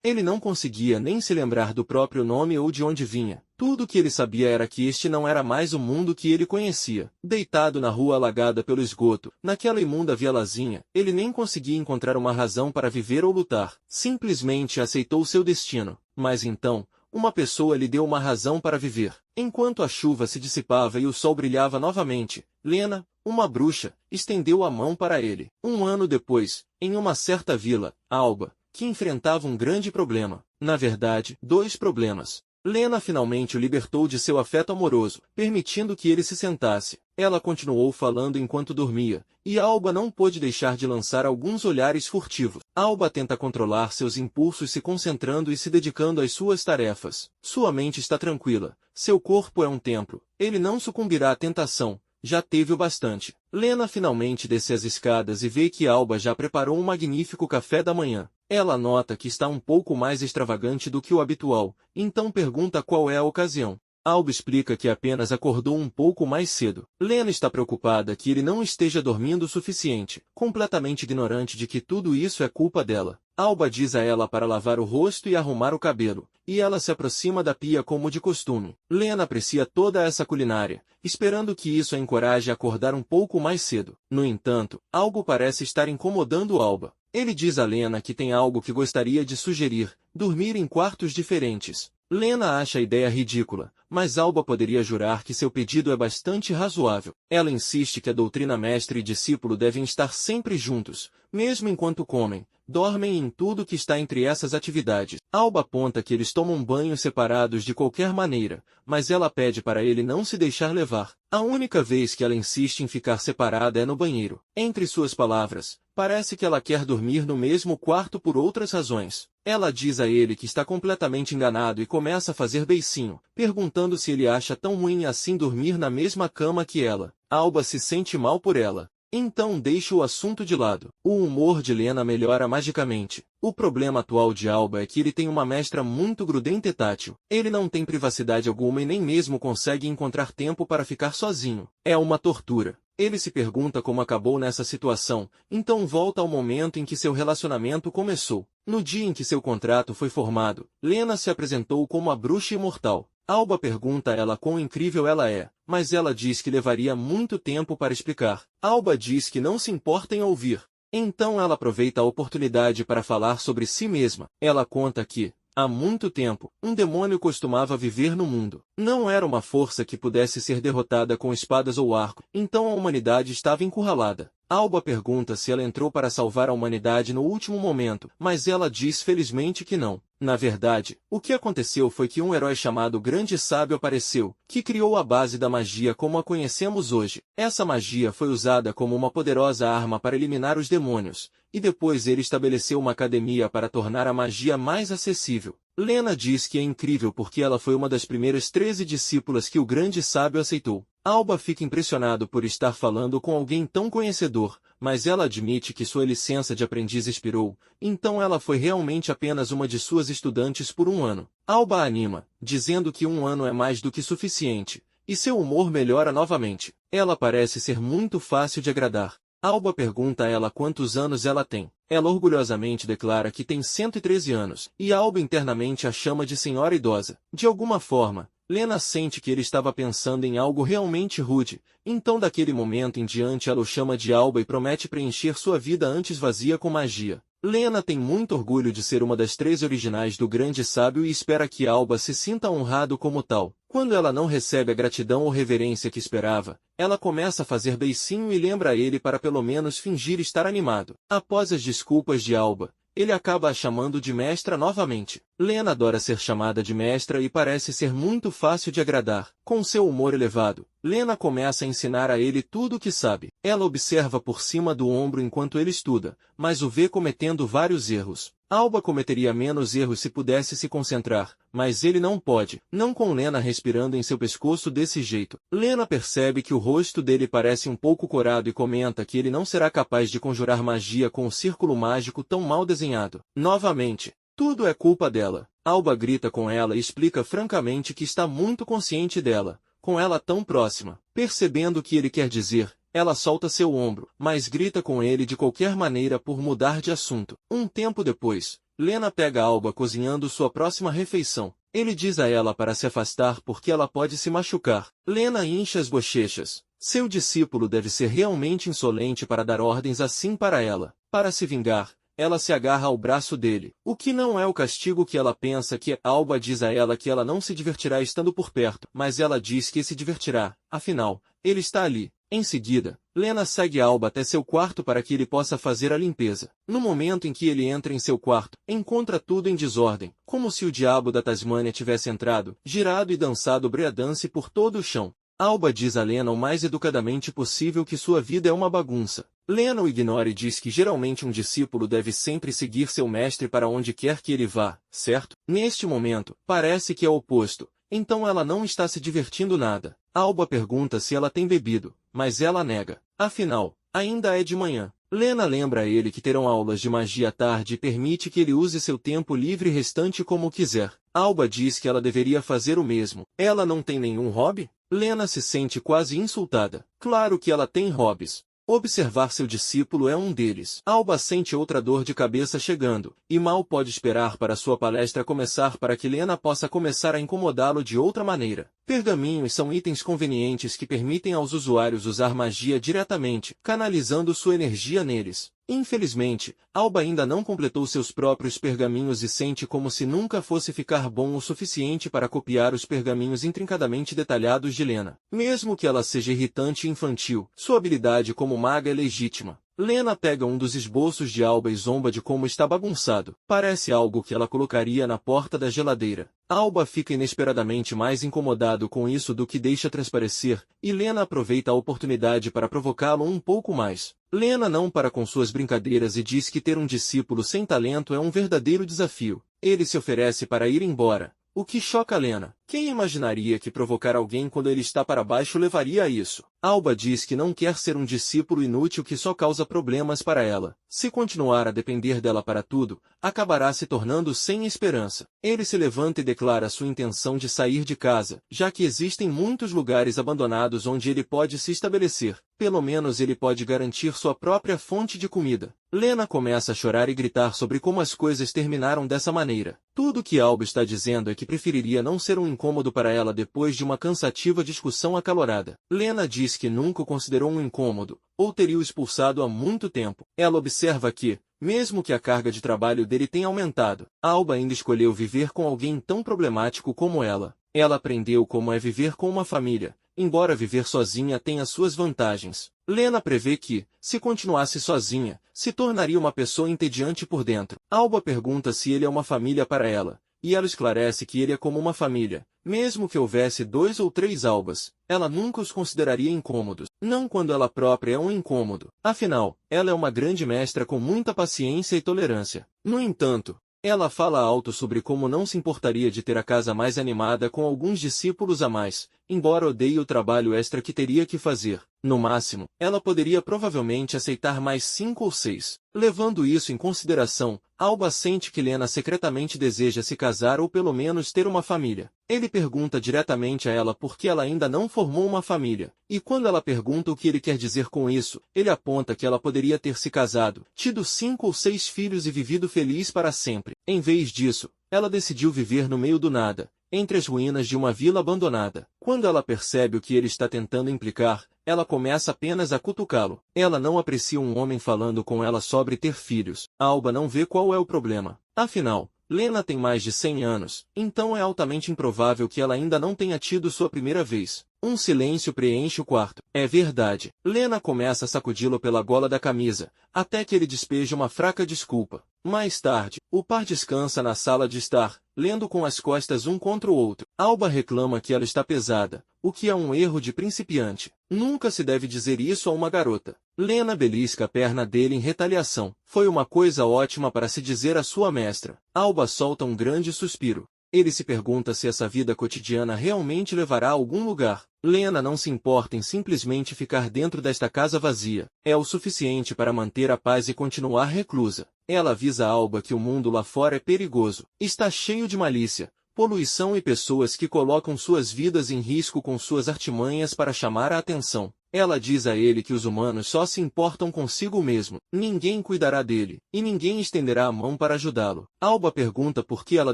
Ele não conseguia nem se lembrar do próprio nome ou de onde vinha. Tudo o que ele sabia era que este não era mais o mundo que ele conhecia. Deitado na rua alagada pelo esgoto, naquela imunda vielazinha, ele nem conseguia encontrar uma razão para viver ou lutar. Simplesmente aceitou seu destino. Mas então, uma pessoa lhe deu uma razão para viver. Enquanto a chuva se dissipava e o sol brilhava novamente, Lena, uma bruxa, estendeu a mão para ele. Um ano depois, em uma certa vila, Alba, que enfrentava um grande problema. Na verdade, dois problemas. Lena finalmente o libertou de seu afeto amoroso, permitindo que ele se sentasse. Ela continuou falando enquanto dormia, e Alba não pôde deixar de lançar alguns olhares furtivos. Alba tenta controlar seus impulsos se concentrando e se dedicando às suas tarefas. Sua mente está tranquila, seu corpo é um templo, ele não sucumbirá à tentação. Já teve o bastante. Lena finalmente desce as escadas e vê que Alba já preparou um magnífico café da manhã. Ela nota que está um pouco mais extravagante do que o habitual, então pergunta qual é a ocasião. Alba explica que apenas acordou um pouco mais cedo. Lena está preocupada que ele não esteja dormindo o suficiente, completamente ignorante de que tudo isso é culpa dela. Alba diz a ela para lavar o rosto e arrumar o cabelo, e ela se aproxima da pia como de costume. Lena aprecia toda essa culinária, esperando que isso a encoraje a acordar um pouco mais cedo. No entanto, algo parece estar incomodando Alba. Ele diz a Lena que tem algo que gostaria de sugerir, dormir em quartos diferentes. Lena acha a ideia ridícula, mas Alba poderia jurar que seu pedido é bastante razoável. Ela insiste que a doutrina mestre e discípulo devem estar sempre juntos, mesmo enquanto comem, dormem e em tudo que está entre essas atividades. Alba aponta que eles tomam banho separados de qualquer maneira, mas ela pede para ele não se deixar levar. A única vez que ela insiste em ficar separada é no banheiro. Entre suas palavras, parece que ela quer dormir no mesmo quarto por outras razões. Ela diz a ele que está completamente enganado e começa a fazer beicinho, perguntando se ele acha tão ruim assim dormir na mesma cama que ela. Alba se sente mal por ela. Então deixa o assunto de lado. O humor de Lena melhora magicamente. O problema atual de Alba é que ele tem uma mestra muito grudenta e tátil. Ele não tem privacidade alguma e nem mesmo consegue encontrar tempo para ficar sozinho. É uma tortura. Ele se pergunta como acabou nessa situação, então volta ao momento em que seu relacionamento começou. No dia em que seu contrato foi formado, Lena se apresentou como a bruxa imortal. Alba pergunta a ela quão incrível ela é, mas ela diz que levaria muito tempo para explicar. Alba diz que não se importa em ouvir. Então ela aproveita a oportunidade para falar sobre si mesma. Ela conta que, há muito tempo, um demônio costumava viver no mundo. Não era uma força que pudesse ser derrotada com espadas ou arco, então a humanidade estava encurralada. Alba pergunta se ela entrou para salvar a humanidade no último momento, mas ela diz felizmente que não. Na verdade, o que aconteceu foi que um herói chamado Grande Sábio apareceu, que criou a base da magia como a conhecemos hoje. Essa magia foi usada como uma poderosa arma para eliminar os demônios, e depois ele estabeleceu uma academia para tornar a magia mais acessível. Lena diz que é incrível porque ela foi uma das primeiras 13 discípulas que o Grande Sábio aceitou. Alba fica impressionado por estar falando com alguém tão conhecedor, mas ela admite que sua licença de aprendiz expirou, então ela foi realmente apenas uma de suas estudantes por um ano. Alba a anima, dizendo que um ano é mais do que suficiente, e seu humor melhora novamente. Ela parece ser muito fácil de agradar. Alba pergunta a ela quantos anos ela tem. Ela orgulhosamente declara que tem 113 anos, e Alba internamente a chama de senhora idosa. De alguma forma, Lena sente que ele estava pensando em algo realmente rude, então daquele momento em diante ela o chama de Alba e promete preencher sua vida antes vazia com magia. Lena tem muito orgulho de ser uma das 13 originais do Grande Sábio e espera que Alba se sinta honrado como tal. Quando ela não recebe a gratidão ou reverência que esperava, ela começa a fazer beicinho e lembra a ele para pelo menos fingir estar animado. Após as desculpas de Alba, ele acaba a chamando de mestra novamente. Lena adora ser chamada de mestra e parece ser muito fácil de agradar. Com seu humor elevado, Lena começa a ensinar a ele tudo o que sabe. Ela observa por cima do ombro enquanto ele estuda, mas o vê cometendo vários erros. Alba cometeria menos erros se pudesse se concentrar, mas ele não pode, não com Lena respirando em seu pescoço desse jeito. Lena percebe que o rosto dele parece um pouco corado e comenta que ele não será capaz de conjurar magia com um círculo mágico tão mal desenhado. Novamente, tudo é culpa dela. Alba grita com ela e explica francamente que está muito consciente dela, com ela tão próxima. Percebendo o que ele quer dizer, ela solta seu ombro, mas grita com ele de qualquer maneira por mudar de assunto. Um tempo depois, Lena pega Alba cozinhando sua próxima refeição. Ele diz a ela para se afastar porque ela pode se machucar. Lena incha as bochechas. Seu discípulo deve ser realmente insolente para dar ordens assim para ela. Para se vingar, ela se agarra ao braço dele, o que não é o castigo que ela pensa que é. Alba diz a ela que ela não se divertirá estando por perto, mas ela diz que se divertirá, afinal, ele está ali. Em seguida, Lena segue Alba até seu quarto para que ele possa fazer a limpeza. No momento em que ele entra em seu quarto, encontra tudo em desordem, como se o diabo da Tasmânia tivesse entrado, girado e dançado breakdance por todo o chão. Alba diz a Lena o mais educadamente possível que sua vida é uma bagunça. Lena o ignora e diz que geralmente um discípulo deve sempre seguir seu mestre para onde quer que ele vá, certo? Neste momento, parece que é o oposto. Então ela não está se divertindo nada. Alba pergunta se ela tem bebido, mas ela nega. Afinal, ainda é de manhã. Lena lembra a ele que terão aulas de magia à tarde e permite que ele use seu tempo livre restante como quiser. Alba diz que ela deveria fazer o mesmo. Ela não tem nenhum hobby? Lena se sente quase insultada. Claro que ela tem hobbies. Observar seu discípulo é um deles. Alba sente outra dor de cabeça chegando, e mal pode esperar para sua palestra começar para que Lena possa começar a incomodá-lo de outra maneira. Pergaminhos são itens convenientes que permitem aos usuários usar magia diretamente, canalizando sua energia neles. Infelizmente, Alba ainda não completou seus próprios pergaminhos e sente como se nunca fosse ficar bom o suficiente para copiar os pergaminhos intrincadamente detalhados de Lena. Mesmo que ela seja irritante e infantil, sua habilidade como maga é legítima. Lena pega um dos esboços de Alba e zomba de como está bagunçado. Parece algo que ela colocaria na porta da geladeira. Alba fica inesperadamente mais incomodado com isso do que deixa transparecer, e Lena aproveita a oportunidade para provocá-lo um pouco mais. Lena não para com suas brincadeiras e diz que ter um discípulo sem talento é um verdadeiro desafio. Ele se oferece para ir embora, o que choca Lena. Quem imaginaria que provocar alguém quando ele está para baixo levaria a isso? Alba diz que não quer ser um discípulo inútil que só causa problemas para ela. Se continuar a depender dela para tudo, acabará se tornando sem esperança. Ele se levanta e declara sua intenção de sair de casa, já que existem muitos lugares abandonados onde ele pode se estabelecer. Pelo menos ele pode garantir sua própria fonte de comida. Lena começa a chorar e gritar sobre como as coisas terminaram dessa maneira. Tudo que Alba está dizendo é que preferiria não ser um incômodo para ela depois de uma cansativa discussão acalorada. Lena diz que nunca o considerou um incômodo, ou teria o expulsado há muito tempo. Ela observa que, mesmo que a carga de trabalho dele tenha aumentado, Alba ainda escolheu viver com alguém tão problemático como ela. Ela aprendeu como é viver com uma família, embora viver sozinha tenha suas vantagens. Lena prevê que, se continuasse sozinha, se tornaria uma pessoa entediante por dentro. Alba pergunta se ele é uma família para ela, e ela esclarece que ele é como uma família. Mesmo que houvesse 2 ou 3 Albas, ela nunca os consideraria incômodos. Não quando ela própria é um incômodo. Afinal, ela é uma grande mestra com muita paciência e tolerância. No entanto, ela fala alto sobre como não se importaria de ter a casa mais animada com alguns discípulos a mais, embora odeie o trabalho extra que teria que fazer. No máximo, ela poderia provavelmente aceitar mais 5 ou 6. Levando isso em consideração, Alba sente que Lena secretamente deseja se casar ou pelo menos ter uma família. Ele pergunta diretamente a ela por que ela ainda não formou uma família, e quando ela pergunta o que ele quer dizer com isso, ele aponta que ela poderia ter se casado, tido 5 ou 6 filhos e vivido feliz para sempre. Em vez disso, ela decidiu viver no meio do nada, entre as ruínas de uma vila abandonada. Quando ela percebe o que ele está tentando implicar, ela começa apenas a cutucá-lo. Ela não aprecia um homem falando com ela sobre ter filhos. Alba não vê qual é o problema. Afinal, Lena tem mais de 100 anos, então é altamente improvável que ela ainda não tenha tido sua primeira vez. Um silêncio preenche o quarto. É verdade. Lena começa a sacudi-lo pela gola da camisa, até que ele despeja uma fraca desculpa. Mais tarde, o par descansa na sala de estar, lendo com as costas um contra o outro. Alba reclama que ela está pesada, o que é um erro de principiante. Nunca se deve dizer isso a uma garota. Lena belisca a perna dele em retaliação. Foi uma coisa ótima para se dizer à sua mestra. Alba solta um grande suspiro. Ele se pergunta se essa vida cotidiana realmente levará a algum lugar. Lena não se importa em simplesmente ficar dentro desta casa vazia. É o suficiente para manter a paz e continuar reclusa. Ela avisa a Alba que o mundo lá fora é perigoso. Está cheio de malícia, poluição e pessoas que colocam suas vidas em risco com suas artimanhas para chamar a atenção. Ela diz a ele que os humanos só se importam consigo mesmo, ninguém cuidará dele, e ninguém estenderá a mão para ajudá-lo. Alba pergunta por que ela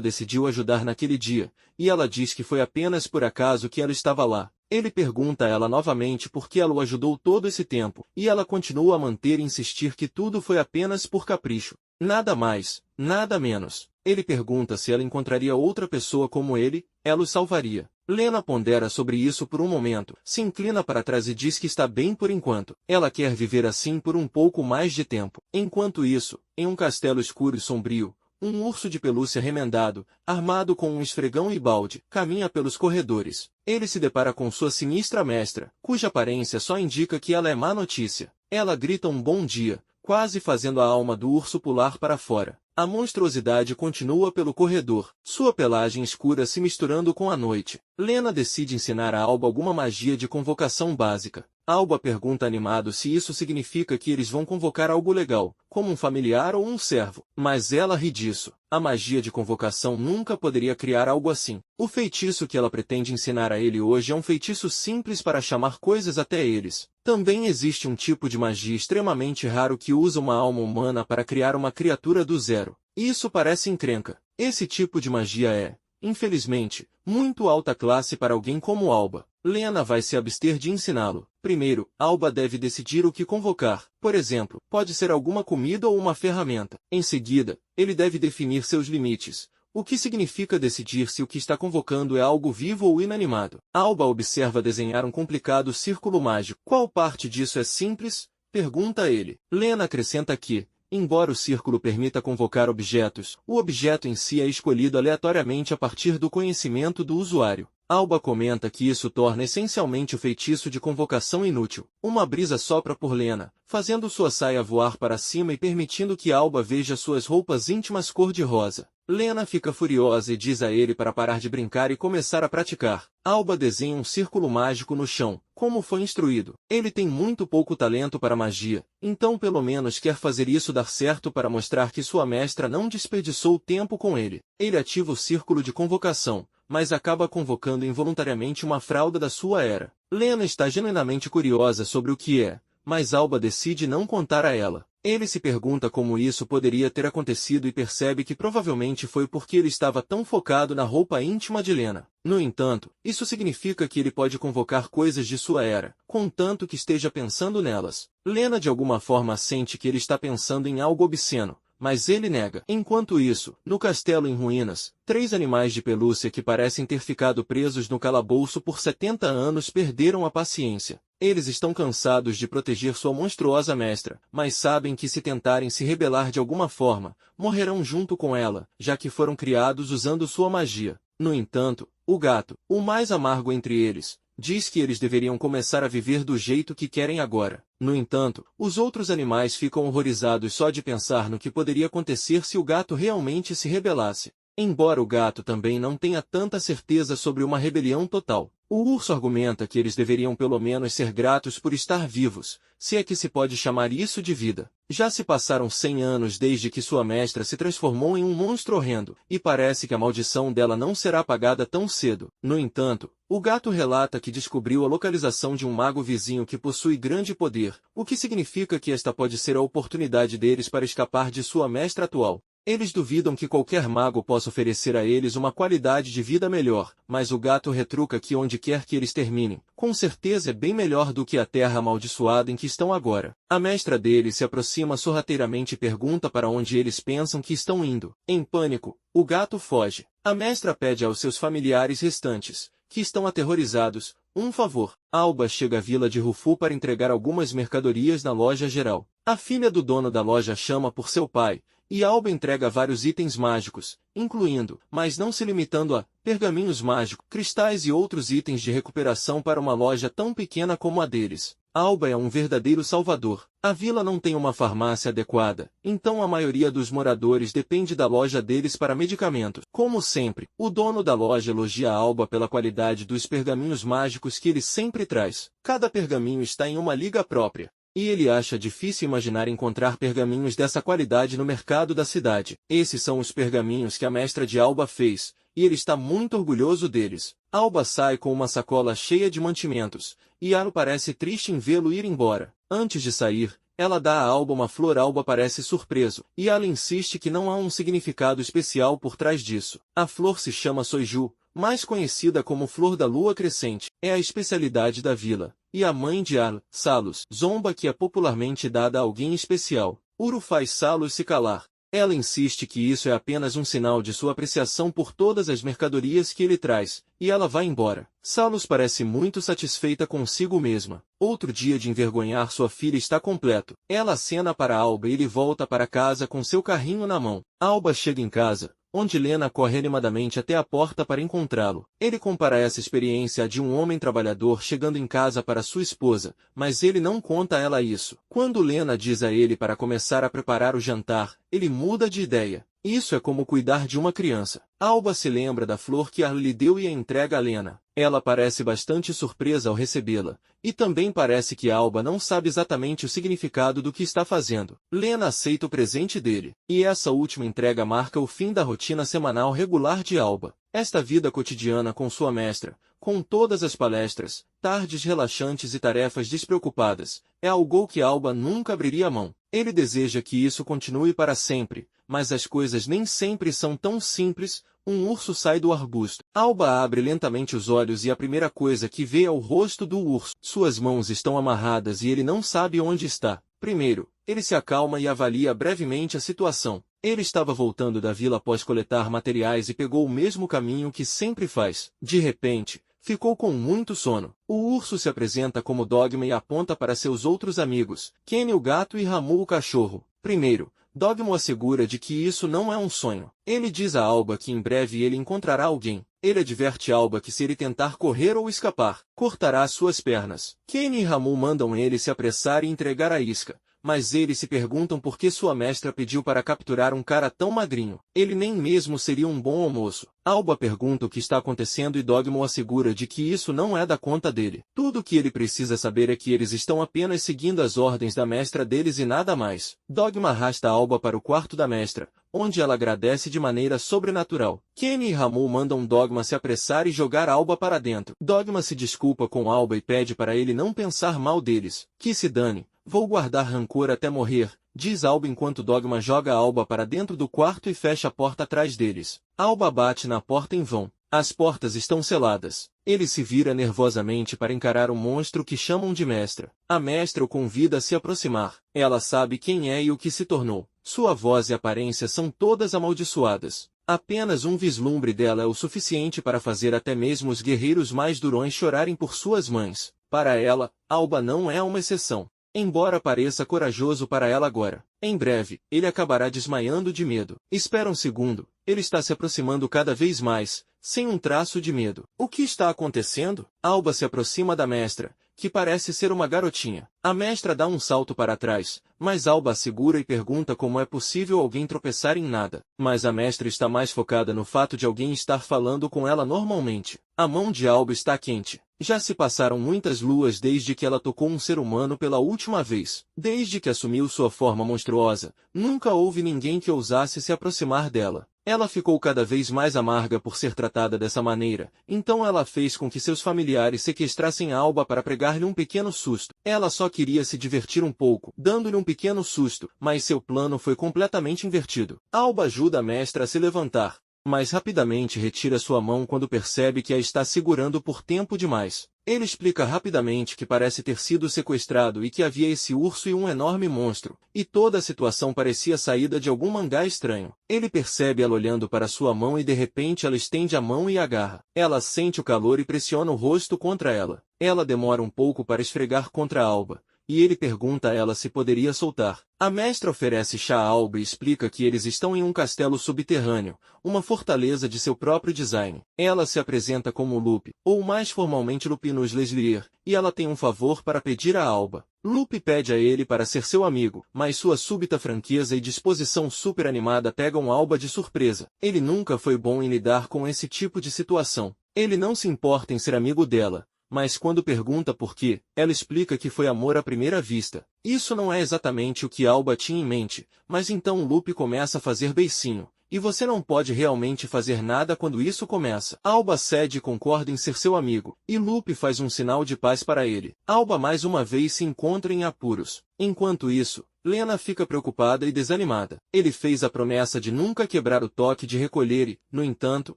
decidiu ajudar naquele dia, e ela diz que foi apenas por acaso que ela estava lá. Ele pergunta a ela novamente por que ela o ajudou todo esse tempo, e ela continua a manter e insistir que tudo foi apenas por capricho. Nada mais, nada menos. Ele pergunta se ela encontraria outra pessoa como ele, ela o salvaria. Lena pondera sobre isso por um momento, se inclina para trás e diz que está bem por enquanto. Ela quer viver assim por um pouco mais de tempo. Enquanto isso, em um castelo escuro e sombrio, um urso de pelúcia remendado, armado com um esfregão e balde, caminha pelos corredores. Ele se depara com sua sinistra mestra, cuja aparência só indica que ela é má notícia. Ela grita um bom dia, quase fazendo a alma do urso pular para fora. A monstruosidade continua pelo corredor, sua pelagem escura se misturando com a noite. Lena decide ensinar a Alba alguma magia de convocação básica. Alba pergunta animado se isso significa que eles vão convocar algo legal, como um familiar ou um servo. Mas ela ri disso. A magia de convocação nunca poderia criar algo assim. O feitiço que ela pretende ensinar a ele hoje é um feitiço simples para chamar coisas até eles. Também existe um tipo de magia extremamente raro que usa uma alma humana para criar uma criatura do zero. Isso parece encrenca. Esse tipo de magia é, infelizmente, muito alta classe para alguém como Alba. Lena vai se abster de ensiná-lo. Primeiro, Alba deve decidir o que convocar. Por exemplo, pode ser alguma comida ou uma ferramenta. Em seguida, ele deve definir seus limites. O que significa decidir se o que está convocando é algo vivo ou inanimado? Alba observa desenhar um complicado círculo mágico. Qual parte disso é simples? Pergunta ele. Lena acrescenta que, embora o círculo permita convocar objetos, o objeto em si é escolhido aleatoriamente a partir do conhecimento do usuário. Alba comenta que isso torna essencialmente o feitiço de convocação inútil. Uma brisa sopra por Lena, fazendo sua saia voar para cima e permitindo que Alba veja suas roupas íntimas cor-de-rosa. Lena fica furiosa e diz a ele para parar de brincar e começar a praticar. Alba desenha um círculo mágico no chão, como foi instruído. Ele tem muito pouco talento para magia, então pelo menos quer fazer isso dar certo para mostrar que sua mestra não desperdiçou tempo com ele. Ele ativa o círculo de convocação, mas acaba convocando involuntariamente uma fralda da sua era. Lena está genuinamente curiosa sobre o que é, mas Alba decide não contar a ela. Ele se pergunta como isso poderia ter acontecido e percebe que provavelmente foi porque ele estava tão focado na roupa íntima de Lena. No entanto, isso significa que ele pode convocar coisas de sua era, contanto que esteja pensando nelas. Lena de alguma forma sente que ele está pensando em algo obsceno, mas ele nega. Enquanto isso, no castelo em ruínas, 3 animais de pelúcia que parecem ter ficado presos no calabouço por 70 anos perderam a paciência. Eles estão cansados de proteger sua monstruosa mestra, mas sabem que se tentarem se rebelar de alguma forma, morrerão junto com ela, já que foram criados usando sua magia. No entanto, o gato, o mais amargo entre eles, diz que eles deveriam começar a viver do jeito que querem agora. No entanto, os outros animais ficam horrorizados só de pensar no que poderia acontecer se o gato realmente se rebelasse. Embora o gato também não tenha tanta certeza sobre uma rebelião total, o urso argumenta que eles deveriam pelo menos ser gratos por estar vivos, se é que se pode chamar isso de vida. Já se passaram 100 anos desde que sua mestra se transformou em um monstro horrendo, e parece que a maldição dela não será apagada tão cedo. No entanto, o gato relata que descobriu a localização de um mago vizinho que possui grande poder, o que significa que esta pode ser a oportunidade deles para escapar de sua mestra atual. Eles duvidam que qualquer mago possa oferecer a eles uma qualidade de vida melhor, mas o gato retruca que onde quer que eles terminem, com certeza é bem melhor do que a terra amaldiçoada em que estão agora. A mestra deles se aproxima sorrateiramente e pergunta para onde eles pensam que estão indo. Em pânico, o gato foge. A mestra pede aos seus familiares restantes, que estão aterrorizados, um favor. Alba chega à vila de Rufu para entregar algumas mercadorias na loja geral. A filha do dono da loja chama por seu pai, e Alba entrega vários itens mágicos, incluindo, mas não se limitando a, pergaminhos mágicos, cristais e outros itens de recuperação para uma loja tão pequena como a deles. Alba é um verdadeiro salvador. A vila não tem uma farmácia adequada, então a maioria dos moradores depende da loja deles para medicamentos. Como sempre, o dono da loja elogia Alba pela qualidade dos pergaminhos mágicos que ele sempre traz. Cada pergaminho está em uma liga própria. E ele acha difícil imaginar encontrar pergaminhos dessa qualidade no mercado da cidade. Esses são os pergaminhos que a mestra de Alba fez, e ele está muito orgulhoso deles. Alba sai com uma sacola cheia de mantimentos, e Aro parece triste em vê-lo ir embora. Antes de sair, ela dá a Alba uma flor. Alba parece surpreso, e ela insiste que não há um significado especial por trás disso. A flor se chama Soiju, mais conhecida como Flor da Lua Crescente. É a especialidade da vila, e a mãe de Aro, Salus, zomba que é popularmente dada a alguém especial. Uru faz Salus se calar. Ela insiste que isso é apenas um sinal de sua apreciação por todas as mercadorias que ele traz, e ela vai embora. Salus parece muito satisfeita consigo mesma. Outro dia de envergonhar sua filha está completo. Ela acena para Alba e ele volta para casa com seu carrinho na mão. Alba chega em casa, onde Lena corre animadamente até a porta para encontrá-lo. Ele compara essa experiência à de um homem trabalhador chegando em casa para sua esposa, mas ele não conta a ela isso. Quando Lena diz a ele para começar a preparar o jantar, ele muda de ideia. Isso é como cuidar de uma criança. Alba se lembra da flor que Aro lhe deu e a entrega a Lena. Ela parece bastante surpresa ao recebê-la, e também parece que Alba não sabe exatamente o significado do que está fazendo. Lena aceita o presente dele, e essa última entrega marca o fim da rotina semanal regular de Alba. Esta vida cotidiana com sua mestra, com todas as palestras, tardes relaxantes e tarefas despreocupadas, é algo que Alba nunca abriria mão. Ele deseja que isso continue para sempre, mas as coisas nem sempre são tão simples. Um urso sai do arbusto. Alba abre lentamente os olhos e a primeira coisa que vê é o rosto do urso. Suas mãos estão amarradas e ele não sabe onde está. Primeiro, ele se acalma e avalia brevemente a situação. Ele estava voltando da vila após coletar materiais e pegou o mesmo caminho que sempre faz. De repente, ficou com muito sono. O urso se apresenta como Dogma e aponta para seus outros amigos, Kenny o gato e Ramu o cachorro. Primeiro, Dogma assegura de que isso não é um sonho. Ele diz a Alba que em breve ele encontrará alguém. Ele adverte Alba que se ele tentar correr ou escapar, cortará suas pernas. Kenny e Ramu mandam ele se apressar e entregar a isca, mas eles se perguntam por que sua mestra pediu para capturar um cara tão magrinho. Ele nem mesmo seria um bom almoço. Alba pergunta o que está acontecendo e Dogma assegura de que isso não é da conta dele. Tudo o que ele precisa saber é que eles estão apenas seguindo as ordens da mestra deles e nada mais. Dogma arrasta Alba para o quarto da mestra, onde ela agradece de maneira sobrenatural. Kenny e Ramu mandam Dogma se apressar e jogar Alba para dentro. Dogma se desculpa com Alba e pede para ele não pensar mal deles. Que se dane, vou guardar rancor até morrer, diz Alba enquanto Dogma joga Alba para dentro do quarto e fecha a porta atrás deles. Alba bate na porta em vão. As portas estão seladas. Ele se vira nervosamente para encarar o monstro que chamam de mestra. A mestra o convida a se aproximar. Ela sabe quem é e o que se tornou. Sua voz e aparência são todas amaldiçoadas. Apenas um vislumbre dela é o suficiente para fazer até mesmo os guerreiros mais durões chorarem por suas mães. Para ela, Alba não é uma exceção. Embora pareça corajoso para ela agora, em breve, ele acabará desmaiando de medo. Espera um segundo, ele está se aproximando cada vez mais, sem um traço de medo. O que está acontecendo? Alba se aproxima da mestra, que parece ser uma garotinha. A mestra dá um salto para trás, mas Alba a segura e pergunta como é possível alguém tropeçar em nada. Mas a mestra está mais focada no fato de alguém estar falando com ela normalmente. A mão de Alba está quente. Já se passaram muitas luas desde que ela tocou um ser humano pela última vez. Desde que assumiu sua forma monstruosa, nunca houve ninguém que ousasse se aproximar dela. Ela ficou cada vez mais amarga por ser tratada dessa maneira, então ela fez com que seus familiares sequestrassem Alba para pregar-lhe um pequeno susto. Ela só queria se divertir um pouco, dando-lhe um pequeno susto, mas seu plano foi completamente invertido. Alba ajuda a mestra a se levantar, mas rapidamente retira sua mão quando percebe que a está segurando por tempo demais. Ele explica rapidamente que parece ter sido sequestrado e que havia esse urso e um enorme monstro, e toda a situação parecia saída de algum mangá estranho. Ele percebe ela olhando para sua mão e de repente ela estende a mão e agarra. Ela sente o calor e pressiona o rosto contra ela. Ela demora um pouco para esfregar contra Alba, e ele pergunta a ela se poderia soltar. A mestra oferece chá a Alba e explica que eles estão em um castelo subterrâneo, uma fortaleza de seu próprio design. Ela se apresenta como Lupe, ou mais formalmente Lupinus Leslier, e ela tem um favor para pedir a Alba. Lupe pede a ele para ser seu amigo, mas sua súbita franqueza e disposição super animada pegam Alba de surpresa. Ele nunca foi bom em lidar com esse tipo de situação. Ele não se importa em ser amigo dela, mas quando pergunta por quê, ela explica que foi amor à primeira vista. Isso não é exatamente o que Alba tinha em mente, mas então Lupe começa a fazer beicinho, e você não pode realmente fazer nada quando isso começa. Alba cede e concorda em ser seu amigo, e Lupe faz um sinal de paz para ele. Alba mais uma vez se encontra em apuros. Enquanto isso, Lena fica preocupada e desanimada. Ele fez a promessa de nunca quebrar o toque de recolher e, no entanto,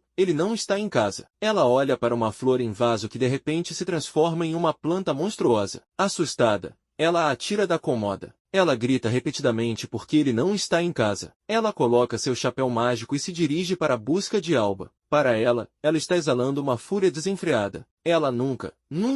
ele não está em casa. Ela olha para uma flor em vaso que de repente se transforma em uma planta monstruosa. Assustada, ela a atira da cômoda. Ela grita repetidamente porque ele não está em casa. Ela coloca seu chapéu mágico e se dirige para a busca de Alba. Para ela está exalando uma fúria desenfreada. Ela nunca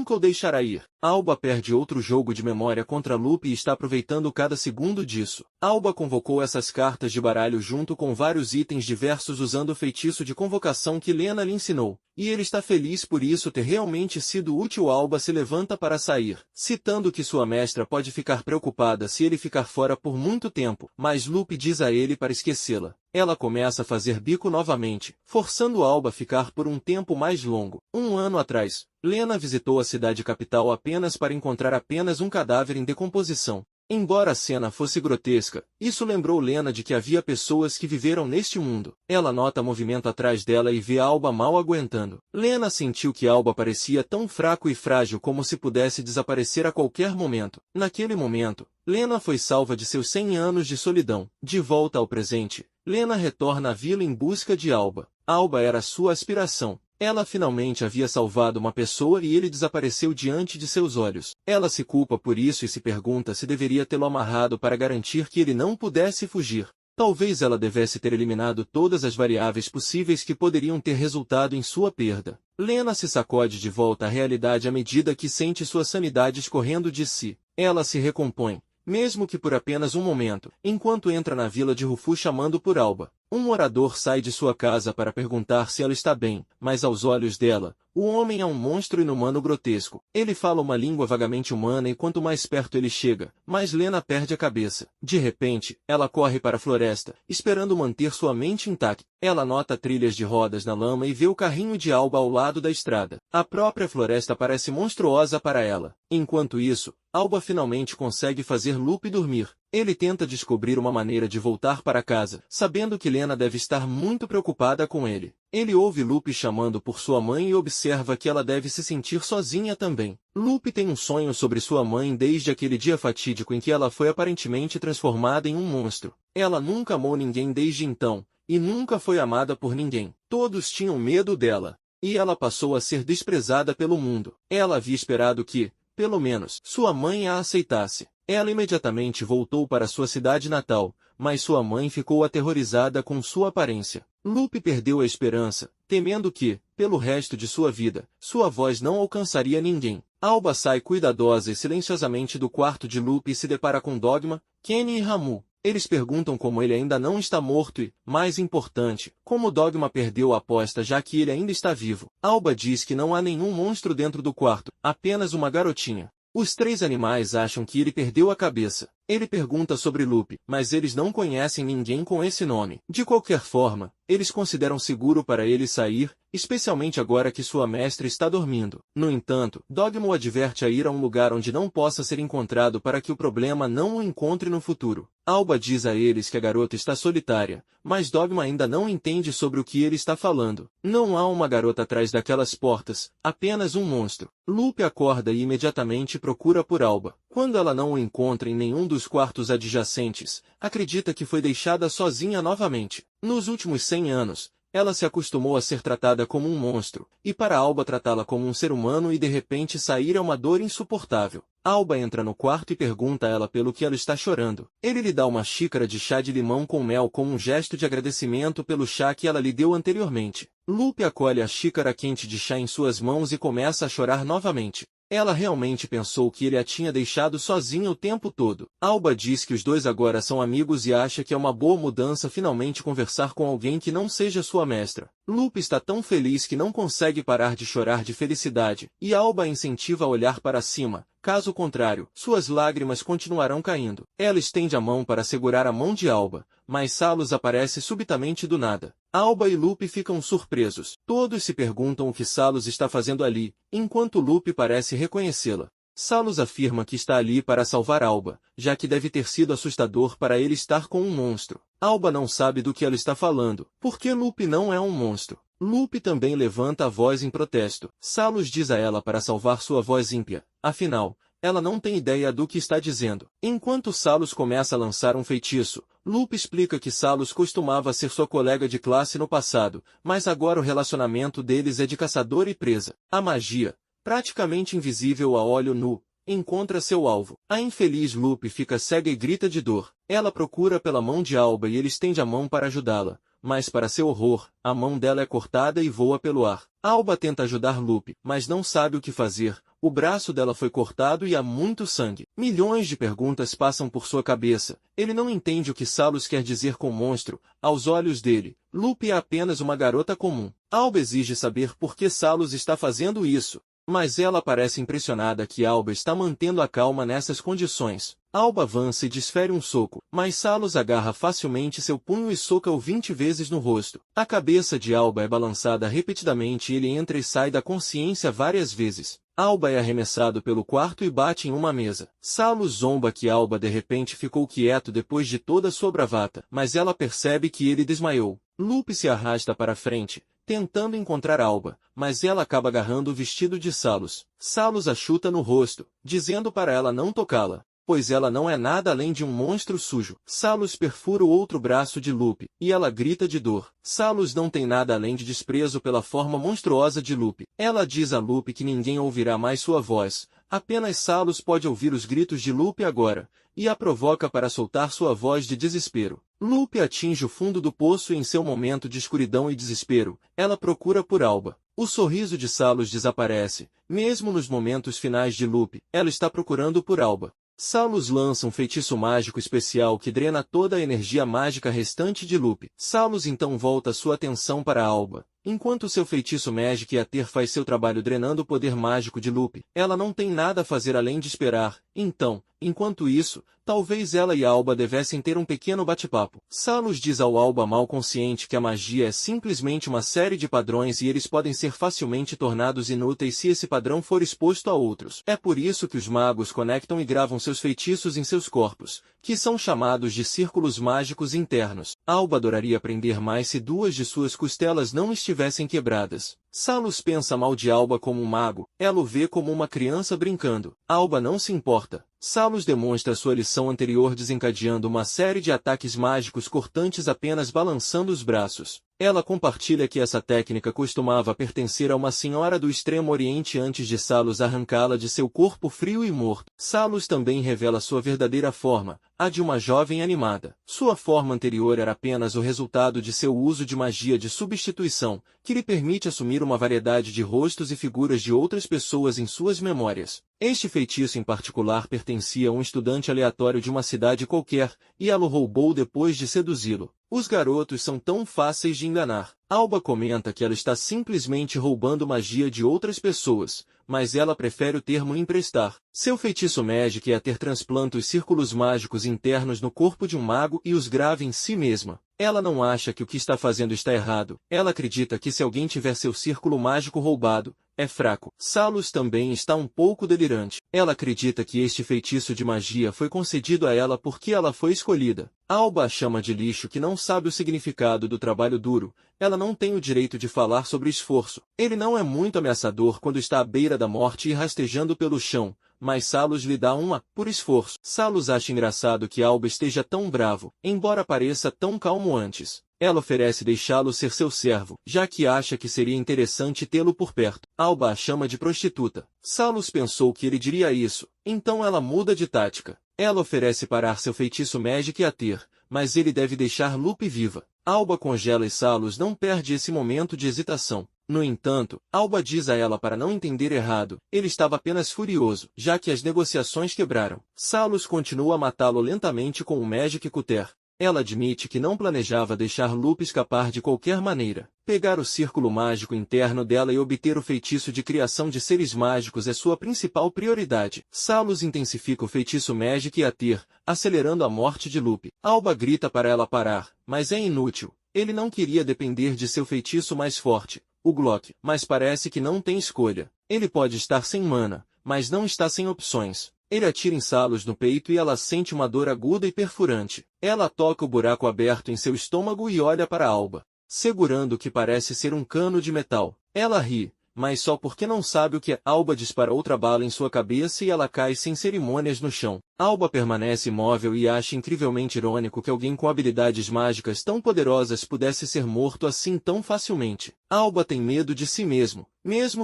o deixará ir. Alba perde outro jogo de memória contra Lupe e está aproveitando cada segundo disso. Alba convocou essas cartas de baralho junto com vários itens diversos usando o feitiço de convocação que Lena lhe ensinou. E ele está feliz por isso ter realmente sido útil. Alba se levanta para sair, citando que sua mestra pode ficar preocupada se ele ficar fora por muito tempo, mas Lupe diz a ele para esquecê-la. Ela começa a fazer bico novamente, forçando Alba a ficar por um tempo mais longo. Um ano atrás, Lena visitou a cidade capital apenas para encontrar apenas um cadáver em decomposição. Embora a cena fosse grotesca, isso lembrou Lena de que havia pessoas que viveram neste mundo. Ela nota movimento atrás dela e vê Alba mal aguentando. Lena sentiu que Alba parecia tão fraco e frágil como se pudesse desaparecer a qualquer momento. Naquele momento, Lena foi salva de seus 100 anos de solidão. De volta ao presente, Lena retorna à vila em busca de Alba. Alba era sua aspiração. Ela finalmente havia salvado uma pessoa e ele desapareceu diante de seus olhos. Ela se culpa por isso e se pergunta se deveria tê-lo amarrado para garantir que ele não pudesse fugir. Talvez ela devesse ter eliminado todas as variáveis possíveis que poderiam ter resultado em sua perda. Lena se sacode de volta à realidade à medida que sente sua sanidade escorrendo de si. Ela se recompõe, mesmo que por apenas um momento, enquanto entra na vila de Rufu chamando por Alba. Um morador sai de sua casa para perguntar se ela está bem, mas aos olhos dela, o homem é um monstro inumano grotesco. Ele fala uma língua vagamente humana e quanto mais perto ele chega, mais Lena perde a cabeça. De repente, ela corre para a floresta, esperando manter sua mente intacta. Ela nota trilhas de rodas na lama e vê o carrinho de Alba ao lado da estrada. A própria floresta parece monstruosa para ela. Enquanto isso, Alba finalmente consegue fazer Lupe dormir. Ele tenta descobrir uma maneira de voltar para casa, sabendo que Lena deve estar muito preocupada com ele. Ele ouve Lupe chamando por sua mãe e observa que ela deve se sentir sozinha também. Lupe tem um sonho sobre sua mãe desde aquele dia fatídico em que ela foi aparentemente transformada em um monstro. Ela nunca amou ninguém desde então, e nunca foi amada por ninguém. Todos tinham medo dela, e ela passou a ser desprezada pelo mundo. Ela havia esperado que, pelo menos, sua mãe a aceitasse. Ela imediatamente voltou para sua cidade natal, mas sua mãe ficou aterrorizada com sua aparência. Lupe perdeu a esperança, temendo que, pelo resto de sua vida, sua voz não alcançaria ninguém. Alba sai cuidadosa e silenciosamente do quarto de Lupe e se depara com Dogma, Kenny e Ramu. Eles perguntam como ele ainda não está morto e, mais importante, como Dogma perdeu a aposta já que ele ainda está vivo. Alba diz que não há nenhum monstro dentro do quarto, apenas uma garotinha. Os três animais acham que ele perdeu a cabeça. Ele pergunta sobre Lupe, mas eles não conhecem ninguém com esse nome. De qualquer forma, eles consideram seguro para ele sair, especialmente agora que sua mestra está dormindo. No entanto, Dogma o adverte a ir a um lugar onde não possa ser encontrado para que o problema não o encontre no futuro. Alba diz a eles que a garota está solitária, mas Dogma ainda não entende sobre o que ele está falando. Não há uma garota atrás daquelas portas, apenas um monstro. Lupe acorda e imediatamente procura por Alba. Quando ela não o encontra em nenhum dos quartos adjacentes, acredita que foi deixada sozinha novamente. Nos últimos 100 anos, ela se acostumou a ser tratada como um monstro, e para Alba tratá-la como um ser humano e de repente sair é uma dor insuportável. Alba entra no quarto e pergunta a ela pelo que ela está chorando. Ele lhe dá uma xícara de chá de limão com mel como um gesto de agradecimento pelo chá que ela lhe deu anteriormente. Lupe acolhe a xícara quente de chá em suas mãos e começa a chorar novamente. Ela realmente pensou que ele a tinha deixado sozinha o tempo todo. Alba diz que os dois agora são amigos e acha que é uma boa mudança finalmente conversar com alguém que não seja sua mestra. Lupe está tão feliz que não consegue parar de chorar de felicidade, e Alba a incentiva a olhar para cima. Caso contrário, suas lágrimas continuarão caindo. Ela estende a mão para segurar a mão de Alba, mas Salos aparece subitamente do nada. Alba e Lupe ficam surpresos. Todos se perguntam o que Salos está fazendo ali, enquanto Lupe parece reconhecê-la. Salus afirma que está ali para salvar Alba, já que deve ter sido assustador para ele estar com um monstro. Alba não sabe do que ela está falando, porque Lupe não é um monstro. Lupe também levanta a voz em protesto. Salus diz a ela para salvar sua voz ímpia, afinal, ela não tem ideia do que está dizendo. Enquanto Salus começa a lançar um feitiço, Lupe explica que Salus costumava ser sua colega de classe no passado, mas agora o relacionamento deles é de caçador e presa. A magia, praticamente invisível a olho nu, encontra seu alvo. A infeliz Lupe fica cega e grita de dor. Ela procura pela mão de Alba e ele estende a mão para ajudá-la, mas para seu horror, a mão dela é cortada e voa pelo ar. Alba tenta ajudar Lupe, mas não sabe o que fazer. O braço dela foi cortado e há muito sangue. Milhões de perguntas passam por sua cabeça. Ele não entende o que Salus quer dizer com monstro. Aos olhos dele, Lupe é apenas uma garota comum. Alba exige saber por que Salus está fazendo isso, mas ela parece impressionada que Alba está mantendo a calma nessas condições. Alba avança e desfere um soco, mas Salus agarra facilmente seu punho e soca-o 20 vezes no rosto. A cabeça de Alba é balançada repetidamente e ele entra e sai da consciência várias vezes. Alba é arremessado pelo quarto e bate em uma mesa. Salus zomba que Alba de repente ficou quieto depois de toda sua bravata, mas ela percebe que ele desmaiou. Lupe se arrasta para frente, tentando encontrar Alba, mas ela acaba agarrando o vestido de Salus. Salus a chuta no rosto, dizendo para ela não tocá-la, pois ela não é nada além de um monstro sujo. Salus perfura o outro braço de Lupe, e ela grita de dor. Salus não tem nada além de desprezo pela forma monstruosa de Lupe. Ela diz a Lupe que ninguém ouvirá mais sua voz, apenas Salus pode ouvir os gritos de Lupe agora, e a provoca para soltar sua voz de desespero. Lupe atinge o fundo do poço e em seu momento de escuridão e desespero, ela procura por Alba. O sorriso de Salus desaparece, mesmo nos momentos finais de Lupe, ela está procurando por Alba. Salus lança um feitiço mágico especial que drena toda a energia mágica restante de Lupe. Salus então volta sua atenção para Alba. Enquanto seu feitiço Magic Ether faz seu trabalho drenando o poder mágico de Lupe, ela não tem nada a fazer além de esperar. Então, enquanto isso, talvez ela e Alba devessem ter um pequeno bate-papo. Salus diz ao Alba mal consciente que a magia é simplesmente uma série de padrões e eles podem ser facilmente tornados inúteis se esse padrão for exposto a outros. É por isso que os magos conectam e gravam seus feitiços em seus corpos, que são chamados de círculos mágicos internos. Alba adoraria aprender mais se duas de suas costelas não estivessem quebradas. Salus pensa mal de Alba como um mago, ela o vê como uma criança brincando. Alba não se importa. Salus demonstra sua lição anterior desencadeando uma série de ataques mágicos cortantes apenas balançando os braços. Ela compartilha que essa técnica costumava pertencer a uma senhora do Extremo Oriente antes de Salus arrancá-la de seu corpo frio e morto. Salus também revela sua verdadeira forma, a de uma jovem animada. Sua forma anterior era apenas o resultado de seu uso de magia de substituição, que lhe permite assumir uma variedade de rostos e figuras de outras pessoas em suas memórias. Este feitiço em particular pertencia a um estudante aleatório de uma cidade qualquer, e ela o roubou depois de seduzi-lo. Os garotos são tão fáceis de enganar. Alba comenta que ela está simplesmente roubando magia de outras pessoas, mas ela prefere o termo emprestar. Seu feitiço Magic Ether transplanta os círculos mágicos internos no corpo de um mago e os grava em si mesma. Ela não acha que o que está fazendo está errado. Ela acredita que se alguém tiver seu círculo mágico roubado, é fraco. Salus também está um pouco delirante. Ela acredita que este feitiço de magia foi concedido a ela porque ela foi escolhida. Alba a chama de lixo que não sabe o significado do trabalho duro. Ela não tem o direito de falar sobre esforço. Ele não é muito ameaçador quando está à beira da morte e rastejando pelo chão, mas Salus lhe dá uma por esforço. Salus acha engraçado que Alba esteja tão bravo, embora pareça tão calmo antes. Ela oferece deixá-lo ser seu servo, já que acha que seria interessante tê-lo por perto. Alba a chama de prostituta. Salus pensou que ele diria isso, então ela muda de tática. Ela oferece parar seu feitiço Magic Ether, mas ele deve deixar Lupe viva. Alba congela e Salus não perde esse momento de hesitação. No entanto, Alba diz a ela para não entender errado, ele estava apenas furioso, já que as negociações quebraram. Salus continua a matá-lo lentamente com o Magic Cutter. Ela admite que não planejava deixar Lupe escapar de qualquer maneira. Pegar o círculo mágico interno dela e obter o feitiço de criação de seres mágicos é sua principal prioridade. Salus intensifica o feitiço Magic Ether, acelerando a morte de Lupe. Alba grita para ela parar, mas é inútil. Ele não queria depender de seu feitiço mais forte, o Glock, mas parece que não tem escolha. Ele pode estar sem mana, mas não está sem opções. Ele atira em Salus no peito e ela sente uma dor aguda e perfurante. Ela toca o buraco aberto em seu estômago e olha para Alba, segurando o que parece ser um cano de metal. Ela ri, mas só porque não sabe o que é. Alba dispara outra bala em sua cabeça e ela cai sem cerimônias no chão. Alba permanece imóvel e acha incrivelmente irônico que alguém com habilidades mágicas tão poderosas pudesse ser morto assim tão facilmente. Alba tem medo de si mesmo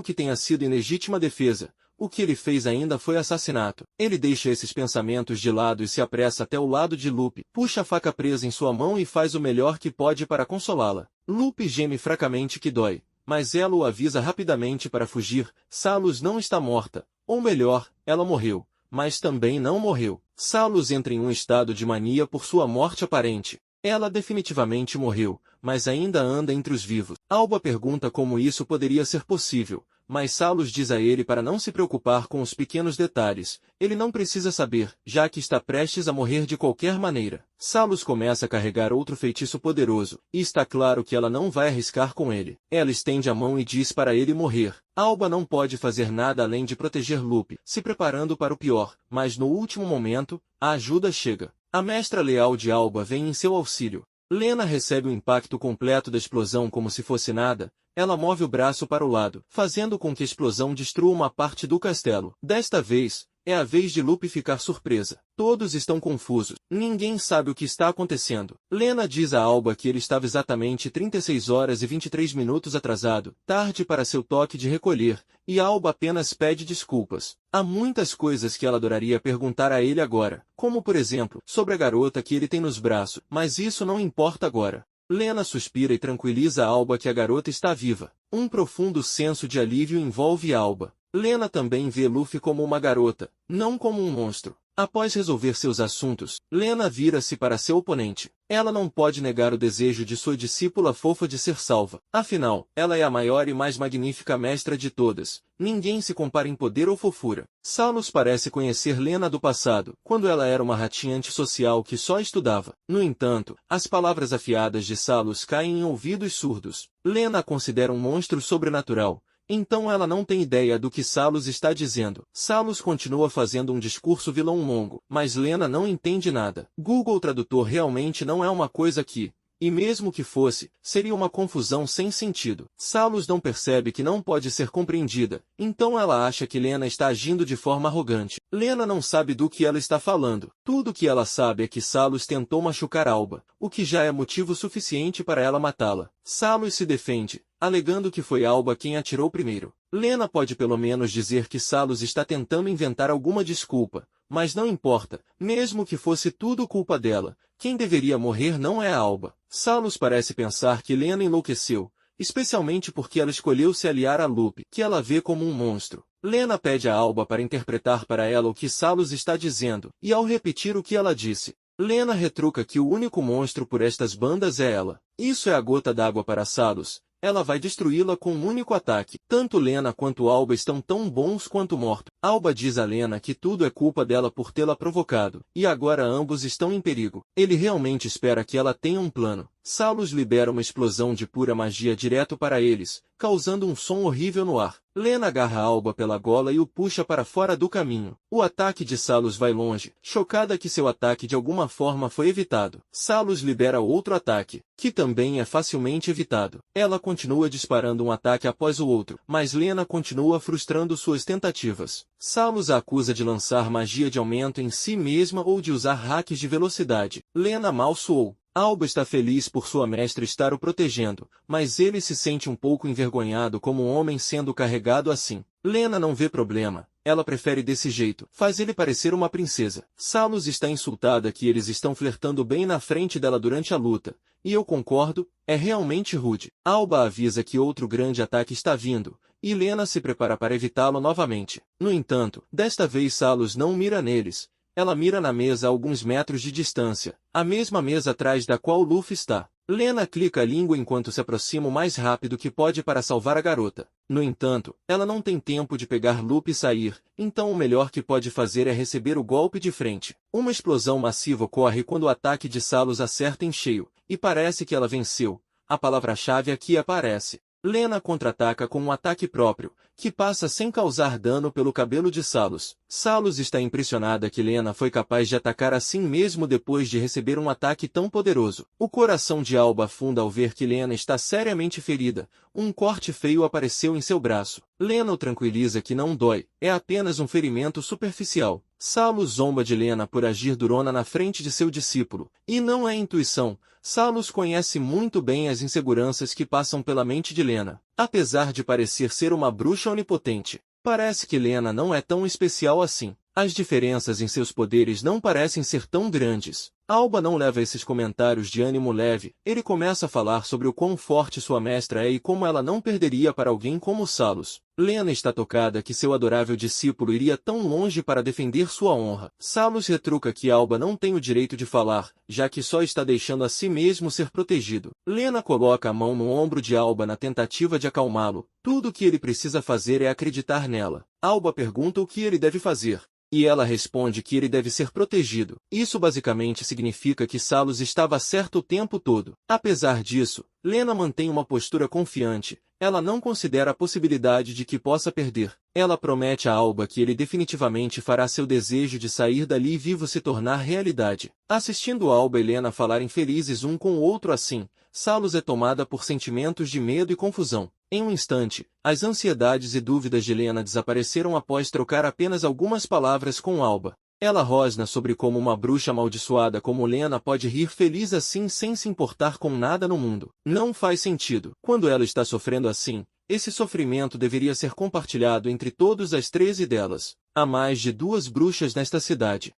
que tenha sido em legítima defesa. O que ele fez ainda foi assassinato. Ele deixa esses pensamentos de lado e se apressa até o lado de Lupe, puxa a faca presa em sua mão e faz o melhor que pode para consolá-la. Lupe geme fracamente que dói, mas ela o avisa rapidamente para fugir. Salus não está morta, ou melhor, ela morreu, mas também não morreu. Salus entra em um estado de mania por sua morte aparente. Ela definitivamente morreu, mas ainda anda entre os vivos. Alba pergunta como isso poderia ser possível, mas Salus diz a ele para não se preocupar com os pequenos detalhes. Ele não precisa saber, já que está prestes a morrer de qualquer maneira. Salus começa a carregar outro feitiço poderoso, e está claro que ela não vai arriscar com ele. Ela estende a mão e diz para ele morrer. Alba não pode fazer nada além de proteger Lupe, se preparando para o pior, mas no último momento, a ajuda chega. A mestra leal de Alba vem em seu auxílio. Lena recebe o impacto completo da explosão como se fosse nada. Ela move o braço para o lado, fazendo com que a explosão destrua uma parte do castelo. Desta vez, é a vez de Lupe ficar surpresa. Todos estão confusos. Ninguém sabe o que está acontecendo. Lena diz a Alba que ele estava exatamente 36 horas e 23 minutos atrasado, tarde para seu toque de recolher, e Alba apenas pede desculpas. Há muitas coisas que ela adoraria perguntar a ele agora, como por exemplo, sobre a garota que ele tem nos braços, mas isso não importa agora. Lena suspira e tranquiliza Alba que a garota está viva. Um profundo senso de alívio envolve Alba. Lena também vê Luffy como uma garota, não como um monstro. Após resolver seus assuntos, Lena vira-se para seu oponente. Ela não pode negar o desejo de sua discípula fofa de ser salva. Afinal, ela é a maior e mais magnífica mestra de todas. Ninguém se compara em poder ou fofura. Salus parece conhecer Lena do passado, quando ela era uma ratinha antissocial que só estudava. No entanto, as palavras afiadas de Salus caem em ouvidos surdos. Lena a considera um monstro sobrenatural. Então ela não tem ideia do que Salus está dizendo. Salus continua fazendo um discurso vilão longo, mas Lena não entende nada. Google Tradutor realmente não é uma coisa que, e mesmo que fosse, seria uma confusão sem sentido. Salus não percebe que não pode ser compreendida, então ela acha que Lena está agindo de forma arrogante. Lena não sabe do que ela está falando. Tudo que ela sabe é que Salus tentou machucar Alba, o que já é motivo suficiente para ela matá-la. Salus se defende, alegando que foi Alba quem atirou primeiro. Lena pode pelo menos dizer que Salus está tentando inventar alguma desculpa, mas não importa, mesmo que fosse tudo culpa dela, quem deveria morrer não é a Alba. Salus parece pensar que Lena enlouqueceu, especialmente porque ela escolheu se aliar a Lupe, que ela vê como um monstro. Lena pede a Alba para interpretar para ela o que Salus está dizendo, e ao repetir o que ela disse, Lena retruca que o único monstro por estas bandas é ela. Isso é a gota d'água para Salus. Ela vai destruí-la com um único ataque. Tanto Lena quanto Alba estão tão bons quanto mortos. Alba diz a Lena que tudo é culpa dela por tê-la provocado, e agora ambos estão em perigo. Ele realmente espera que ela tenha um plano. Salus libera uma explosão de pura magia direto para eles, causando um som horrível no ar. Lena agarra Alba pela gola e o puxa para fora do caminho. O ataque de Salus vai longe, chocada que seu ataque de alguma forma foi evitado. Salus libera outro ataque, que também é facilmente evitado. Ela continua disparando um ataque após o outro, mas Lena continua frustrando suas tentativas. Salus a acusa de lançar magia de aumento em si mesma ou de usar hacks de velocidade. Lena mal suou. Alba está feliz por sua mestra estar o protegendo, mas ele se sente um pouco envergonhado como um homem sendo carregado assim. Lena não vê problema, ela prefere desse jeito, faz ele parecer uma princesa. Salus está insultada que eles estão flertando bem na frente dela durante a luta, e eu concordo, é realmente rude. Alba avisa que outro grande ataque está vindo, e Lena se prepara para evitá-lo novamente. No entanto, desta vez Salus não mira neles. Ela mira na mesa a alguns metros de distância, a mesma mesa atrás da qual Luffy está. Lena clica a língua enquanto se aproxima o mais rápido que pode para salvar a garota. No entanto, ela não tem tempo de pegar Luffy e sair, então o melhor que pode fazer é receber o golpe de frente. Uma explosão massiva ocorre quando o ataque de Salus acerta em cheio, e parece que ela venceu. A palavra-chave aqui aparece. Lena contra-ataca com um ataque próprio, que passa sem causar dano pelo cabelo de Salus. Salus está impressionada que Lena foi capaz de atacar assim mesmo depois de receber um ataque tão poderoso. O coração de Alba afunda ao ver que Lena está seriamente ferida. Um corte feio apareceu em seu braço. Lena o tranquiliza que não dói, é apenas um ferimento superficial. Salus zomba de Lena por agir durona na frente de seu discípulo. E não é intuição. Salus conhece muito bem as inseguranças que passam pela mente de Lena. Apesar de parecer ser uma bruxa onipotente, parece que Lena não é tão especial assim. As diferenças em seus poderes não parecem ser tão grandes. Alba não leva esses comentários de ânimo leve. Ele começa a falar sobre o quão forte sua mestra é e como ela não perderia para alguém como Salus. Lena está tocada que seu adorável discípulo iria tão longe para defender sua honra. Salus retruca que Alba não tem o direito de falar, já que só está deixando a si mesmo ser protegido. Lena coloca a mão no ombro de Alba na tentativa de acalmá-lo. Tudo o que ele precisa fazer é acreditar nela. Alba pergunta o que ele deve fazer. E ela responde que ele deve ser protegido. Isso basicamente significa que Salus estava certo o tempo todo. Apesar disso, Lena mantém uma postura confiante. Ela não considera a possibilidade de que possa perder. Ela promete a Alba que ele definitivamente fará seu desejo de sair dali vivo se tornar realidade. Assistindo Alba e Lena falarem felizes um com o outro assim, Salus é tomada por sentimentos de medo e confusão. Em um instante, as ansiedades e dúvidas de Lena desapareceram após trocar apenas algumas palavras com Alba. Ela rosna sobre como uma bruxa amaldiçoada como Lena pode rir feliz assim sem se importar com nada no mundo. Não faz sentido. Quando ela está sofrendo assim, esse sofrimento deveria ser compartilhado entre todas as 13 delas. Há mais de 2 bruxas nesta cidade.